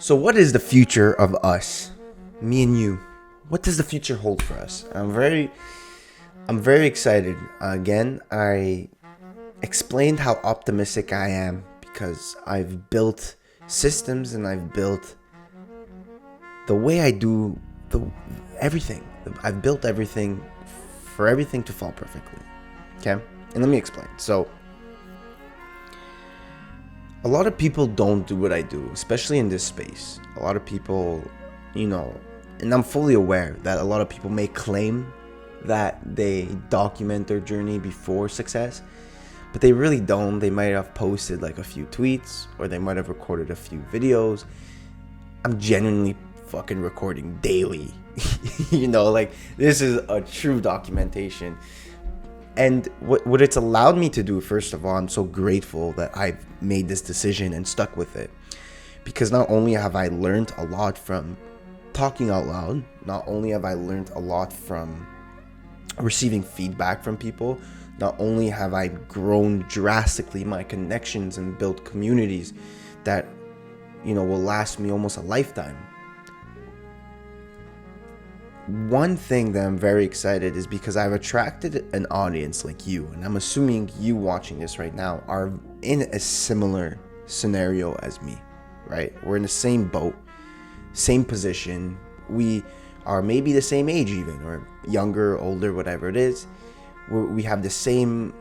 So what is the future of us? Me and you. What does the future hold for us? I'm very excited. Again, I explained how optimistic I am because I've built systems and I've built the way I do everything. I've built everything for everything to fall perfectly. Okay? And let me explain. So a lot of people don't do what I do, especially in this space. A lot of people, and I'm fully aware that a lot of people may claim that they document their journey before success, but they really don't. They might have posted like a few tweets, or they might have recorded a few videos. I'm genuinely fucking recording daily. This is a true documentation. And what it's allowed me to do, first of all, I'm so grateful that I've made this decision and stuck with it. Because not only have I learned a lot from talking out loud, not only have I learned a lot from receiving feedback from people, not only have I grown drastically my connections and built communities that, will last me almost a lifetime. One thing that I'm very excited is because I've attracted an audience like you, and I'm assuming you watching this right now are in a similar scenario as me, right? We're in the same boat, same position. We are maybe the same age even, or younger, older, whatever it is. We have the same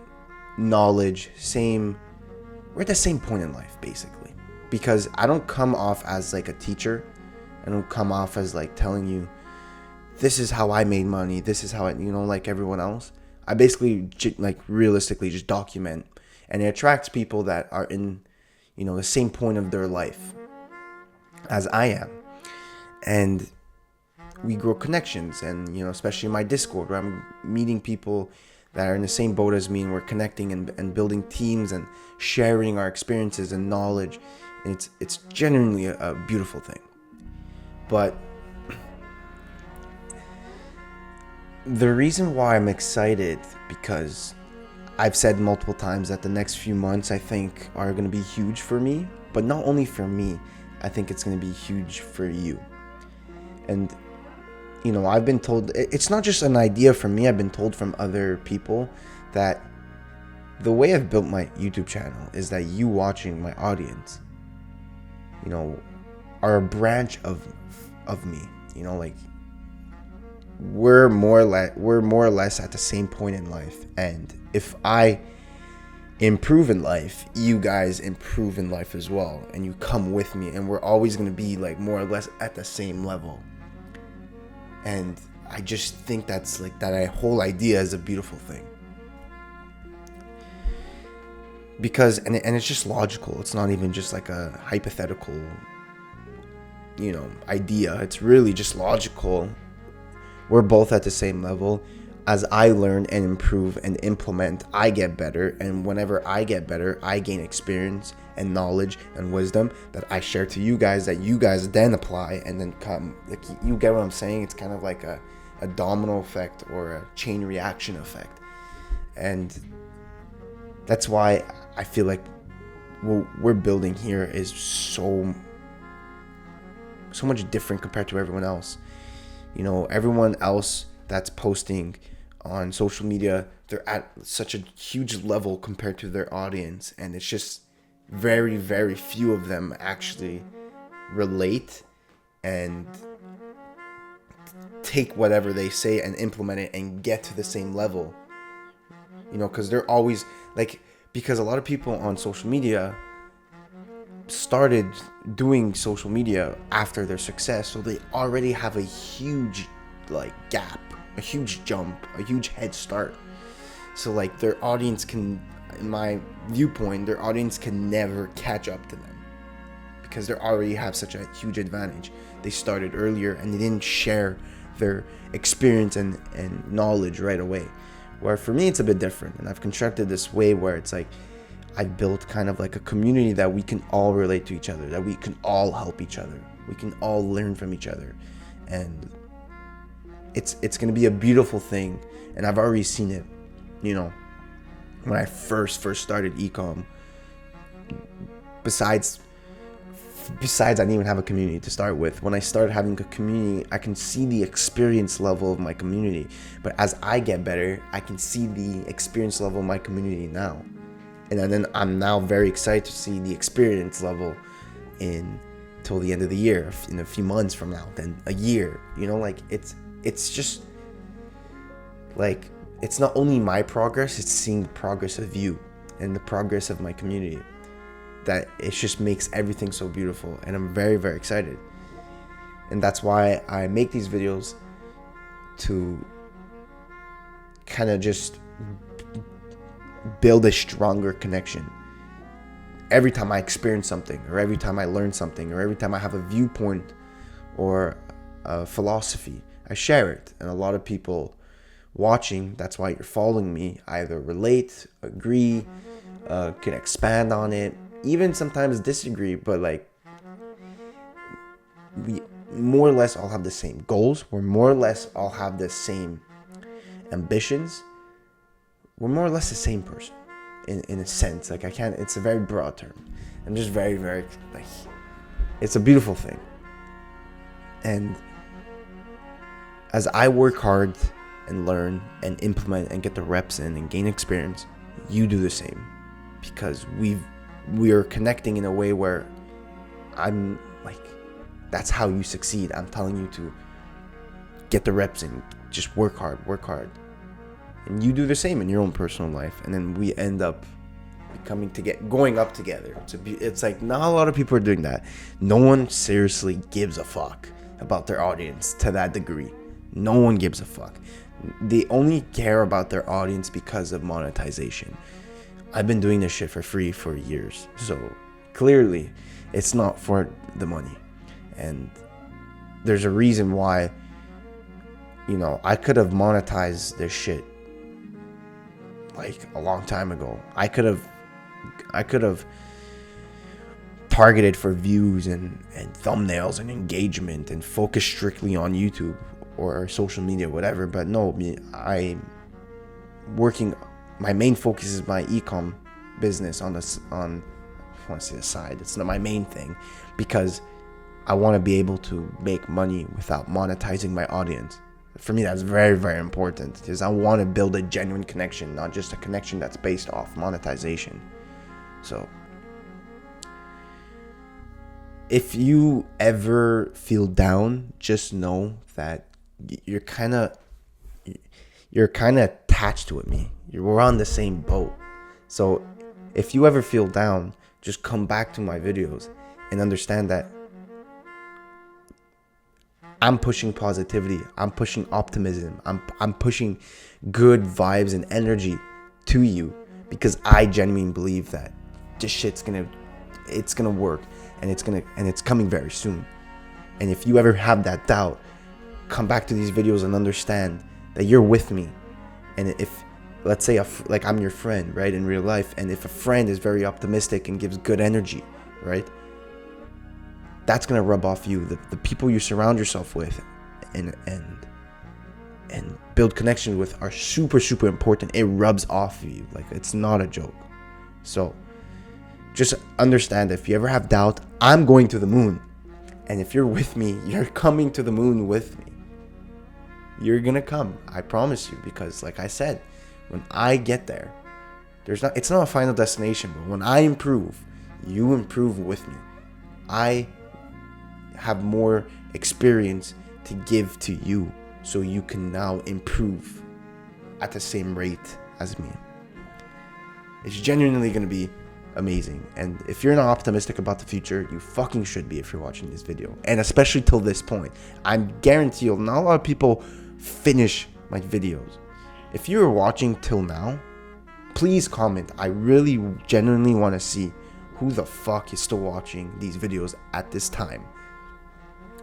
knowledge, we're at the same point in life, basically. Because I don't come off as like a teacher. I don't come off as like telling you, this is how I made money. This is how I, like everyone else. I basically, realistically just document. And it attracts people that are in, the same point of their life as I am. And we grow connections. And, especially in my Discord, where I'm meeting people that are in the same boat as me. And we're connecting and building teams and sharing our experiences and knowledge. And it's genuinely a beautiful thing. But the reason why I'm excited, because I've said multiple times that the next few months I think are going to be huge for me, but not only for me, I think it's going to be huge for you. And, I've been told, it's not just an idea from me, I've been told from other people that the way I've built my YouTube channel is that you watching my audience, are a branch of me, we're more or less at the same point in life. And if I improve in life, you guys improve in life as well, and you come with me, and we're always going to be like more or less at the same level. And I just think that's like that whole idea is a beautiful thing, because and it's just logical. It's not even just like a hypothetical idea. It's really just logical. We're both at the same level. As I learn and improve and implement, I get better. And whenever I get better, I gain experience and knowledge and wisdom that I share to you guys, that you guys then apply and then come. Like, you get what I'm saying? It's kind of like a domino effect or a chain reaction effect. And that's why I feel like what we're building here is so much different compared to everyone else. Everyone else that's posting on social media, they're at such a huge level compared to their audience. And it's just very, very few of them actually relate and take whatever they say and implement it and get to the same level. Because they're always because a lot of people on social media started doing social media after their success, so they already have a huge gap, a huge jump, a huge head start. So their audience can, in my viewpoint, their audience can never catch up to them because they already have such a huge advantage. They started earlier and they didn't share their experience and knowledge right away. Where for me it's a bit different, and I've constructed this way where it's I've built kind of like a community that we can all relate to each other, that we can all help each other, we can all learn from each other, and it's going to be a beautiful thing. And I've already seen it, when I first started Ecom. Besides Besides, I didn't even have a community to start with. When I started having a community, I can see the experience level of my community. But as I get better, I can see the experience level of my community now. And then I'm now very excited to see the experience level till the end of the year, in a few months from now, then a year. You know, like it's just like, it's not only my progress, it's seeing the progress of you and the progress of my community. That it just makes everything so beautiful, and I'm very, very excited. And that's why I make these videos, to kind of just build a stronger connection. Every time I experience something, or every time I learn something, or every time I have a viewpoint or a philosophy, I share it. And a lot of people watching, that's why you're following me, either relate, agree, can expand on it, even sometimes disagree, but like, we more or less all have the same goals. We're more or less all have the same ambitions. We're more or less the same person, in a sense. Like, it's a very broad term. I'm just very, very, like, it's a beautiful thing. And as I work hard and learn and implement and get the reps in and gain experience, you do the same, because we are connecting in a way where I'm like, that's how you succeed. I'm telling you to get the reps in, just work hard, and you do the same in your own personal life, and then we end up going up together. It's like, not a lot of people are doing that. No one seriously gives a fuck about their audience to that degree. No one gives a fuck. They only care about their audience because of monetization. I've been doing this shit for free for years, so clearly it's not for the money. And there's a reason why, you know, I could have monetized this shit like a long time ago. I could have targeted for views and thumbnails and engagement and focused strictly on YouTube or social media, whatever. But no, I'm working. My main focus is my ecom business on I want to say the side. It's not my main thing, because I want to be able to make money without monetizing my audience. For me, that's very, very important, because I want to build a genuine connection, not just a connection that's based off monetization. So if you ever feel down, just know that you're kind of attached to it, me. We're on the same boat. So if you ever feel down, just come back to my videos and understand that I'm pushing positivity. I'm pushing optimism. I'm pushing good vibes and energy to you, because I genuinely believe that this shit's gonna work, and it's coming very soon. And if you ever have that doubt, come back to these videos and understand that you're with me. And if, let's say, like, I'm your friend, right, in real life, and if a friend is very optimistic and gives good energy, right, that's gonna rub off you. The people you surround yourself with and build connection with are super, super important. It rubs off of you. Like, it's not a joke. So just understand that if you ever have doubt, I'm going to the moon. And if you're with me, you're coming to the moon with me. You're gonna come, I promise you, because like I said, when I get there, it's not a final destination, but when I improve, you improve with me. I have more experience to give to you, so you can now improve at the same rate as me. It's genuinely going to be amazing. And if you're not optimistic about the future, you fucking should be if you're watching this video. And especially till this point. I guarantee you, not a lot of people finish my videos. If you're watching till now, please comment. I really genuinely want to see who the fuck is still watching these videos at this time.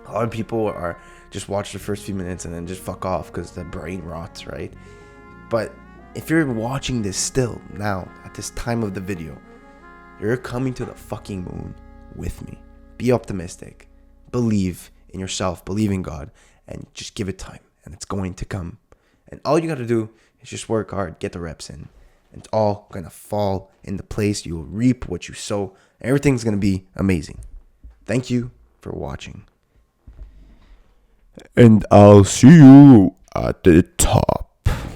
A lot of people are just watch the first few minutes and then just fuck off because the brain rots, right? But if you're watching this still now at this time of the video, you're coming to the fucking moon with me. Be optimistic. Believe in yourself. Believe in God. And just give it time. And it's going to come. And all you got to do is just work hard. Get the reps in. And it's all going to fall into place. You will reap what you sow. Everything's going to be amazing. Thank you for watching. And I'll see you at the top.